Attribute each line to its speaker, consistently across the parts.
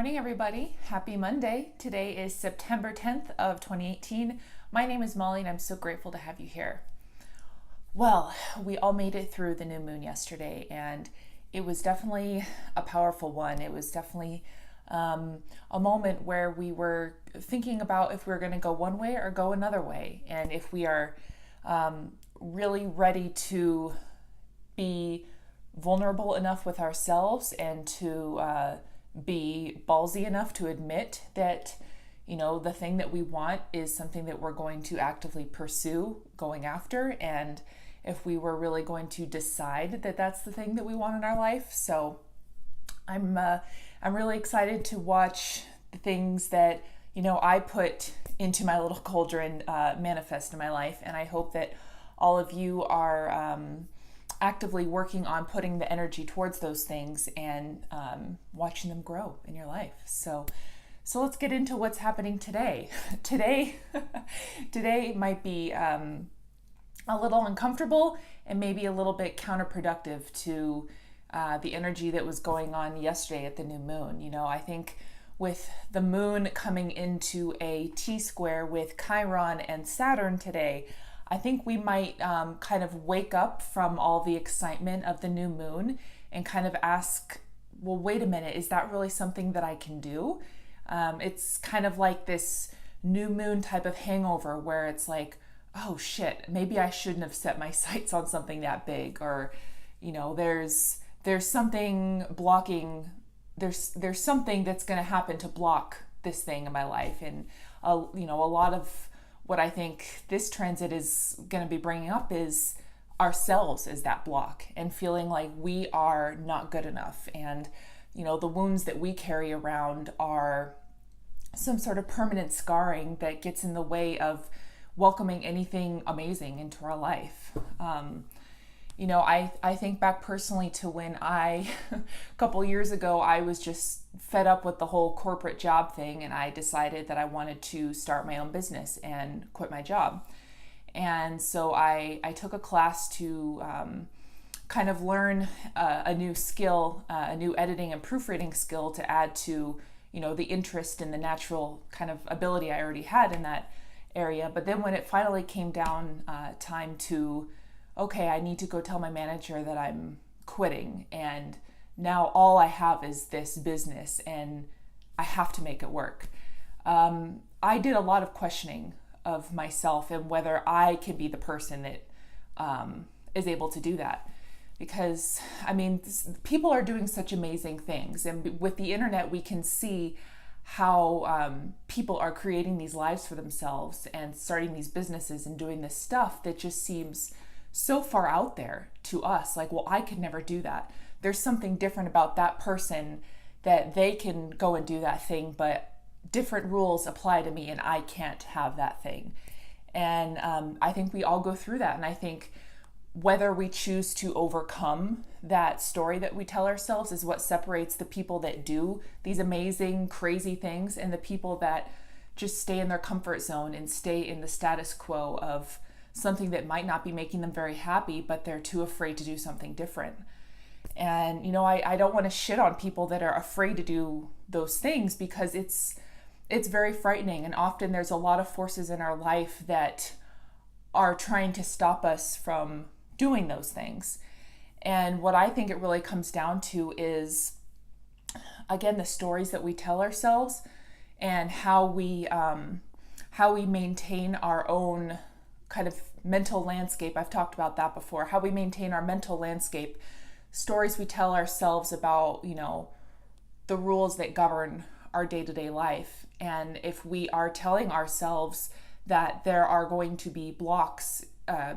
Speaker 1: morning, everybody. Happy Monday. Today is September 10th of 2018. My name is Molly, and I'm so grateful to have you here. Well, we all made it through the new moon yesterday, and it was definitely a powerful one. It was definitely a moment where we were thinking about if we were going to go one way or go another way, and if we are really ready to be vulnerable enough with ourselves and to be ballsy enough to admit that, the thing that we want is something that we're going to actively pursue going after, and if we were really going to decide that that's the thing that we want in our life. So I'm really excited to watch the things that I put into my little cauldron manifest in my life, and I hope that all of you are actively working on putting the energy towards those things and watching them grow in your life. So let's get into what's happening today. Today might be a little uncomfortable and maybe a little bit counterproductive to the energy that was going on yesterday at the new moon. I think with the moon coming into a T-square with Chiron and Saturn today, I think we might kind of wake up from all the excitement of the new moon and kind of ask, well, wait a minute, is that really something that I can do? It's kind of like this new moon type of hangover where it's like, oh shit, maybe I shouldn't have set my sights on something that big, or there's something blocking, there's something that's going to happen to block this thing in my life. And a lot of what I think this transit is going to be bringing up is ourselves as that block, and feeling like we are not good enough. And, the wounds that we carry around are some sort of permanent scarring that gets in the way of welcoming anything amazing into our life. I think back personally to when a couple years ago, I was just fed up with the whole corporate job thing, and I decided that I wanted to start my own business and quit my job. And so I took a class to kind of learn a new skill, a new editing and proofreading skill to add to, the interest and the natural kind of ability I already had in that area. But then when it finally came down time to, okay, I need to go tell my manager that I'm quitting, and now all I have is this business and I have to make it work. I did a lot of questioning of myself and whether I can be the person that is able to do that. Because, people are doing such amazing things. And with the internet, we can see how people are creating these lives for themselves and starting these businesses and doing this stuff that just seems so far out there to us. Like, well, I could never do that. There's something different about that person, that they can go and do that thing, but different rules apply to me and I can't have that thing. And I think we all go through that. And I think whether we choose to overcome that story that we tell ourselves is what separates the people that do these amazing, crazy things and the people that just stay in their comfort zone and stay in the status quo of something that might not be making them very happy, but they're too afraid to do something different. And, I don't want to shit on people that are afraid to do those things, because it's very frightening. And often there's a lot of forces in our life that are trying to stop us from doing those things. And what I think it really comes down to is, again, the stories that we tell ourselves and how we maintain our own kind of mental landscape. I've talked about that before, how we maintain our mental landscape, stories we tell ourselves about, the rules that govern our day-to-day life. And if we are telling ourselves that there are going to be blocks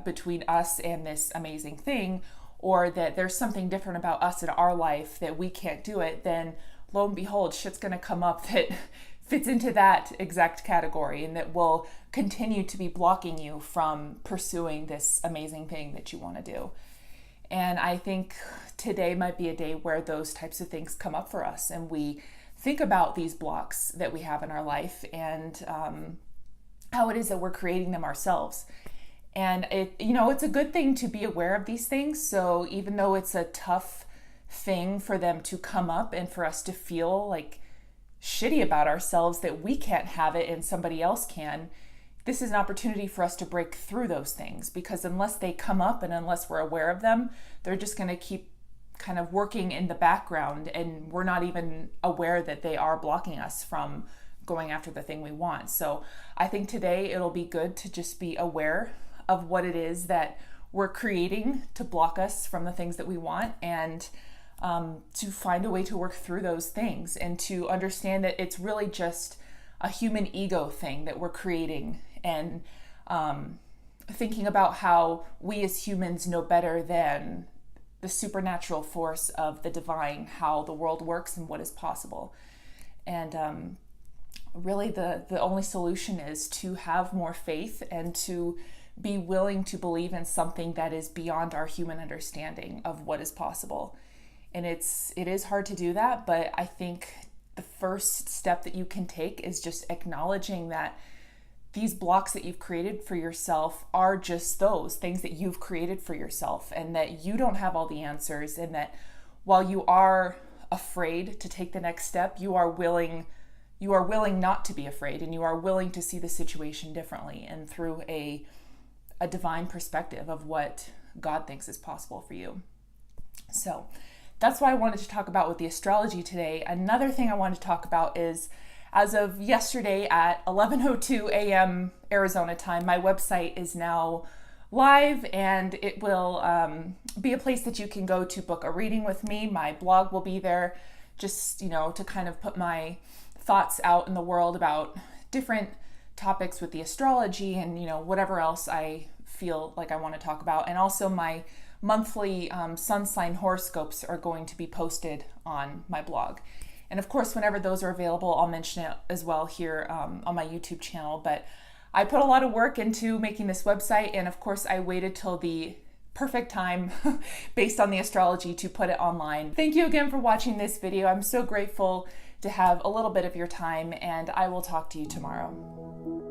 Speaker 1: between us and this amazing thing, or that there's something different about us in our life that we can't do it, then lo and behold, shit's going to come up that fits into that exact category and that will continue to be blocking you from pursuing this amazing thing that you want to do. And I think today might be a day where those types of things come up for us, and we think about these blocks that we have in our life and how it is that we're creating them ourselves. And it's a good thing to be aware of these things. So even though it's a tough thing for them to come up and for us to feel like shitty about ourselves that we can't have it and somebody else can, this is an opportunity for us to break through those things, because unless they come up and unless we're aware of them, they're just going to keep kind of working in the background, and we're not even aware that they are blocking us from going after the thing we want. So I think today it'll be good to just be aware of what it is that we're creating to block us from the things that we want, and to find a way to work through those things, and to understand that it's really just a human ego thing that we're creating, and thinking about how we as humans know better than the supernatural force of the divine, how the world works and what is possible. And really the only solution is to have more faith and to be willing to believe in something that is beyond our human understanding of what is possible. And it is hard to do that, but I think the first step that you can take is just acknowledging that these blocks that you've created for yourself are just those things that you've created for yourself, and that you don't have all the answers, and that while you are afraid to take the next step, you are willing not to be afraid, and you are willing to see the situation differently and through a divine perspective of what God thinks is possible for you. So that's what I wanted to talk about with the astrology today. Another thing I wanted to talk about is, as of yesterday at 11:02 a.m. Arizona time, my website is now live, and it will be a place that you can go to book a reading with me. My blog will be there, just, to kind of put my thoughts out in the world about different topics with the astrology and, whatever else I feel like I want to talk about. And also my monthly sun sign horoscopes are going to be posted on my blog. And of course, whenever those are available, I'll mention it as well here on my YouTube channel. But I put a lot of work into making this website, and of course I waited till the perfect time based on the astrology to put it online. Thank you again for watching this video. I'm so grateful to have a little bit of your time, and I will talk to you tomorrow.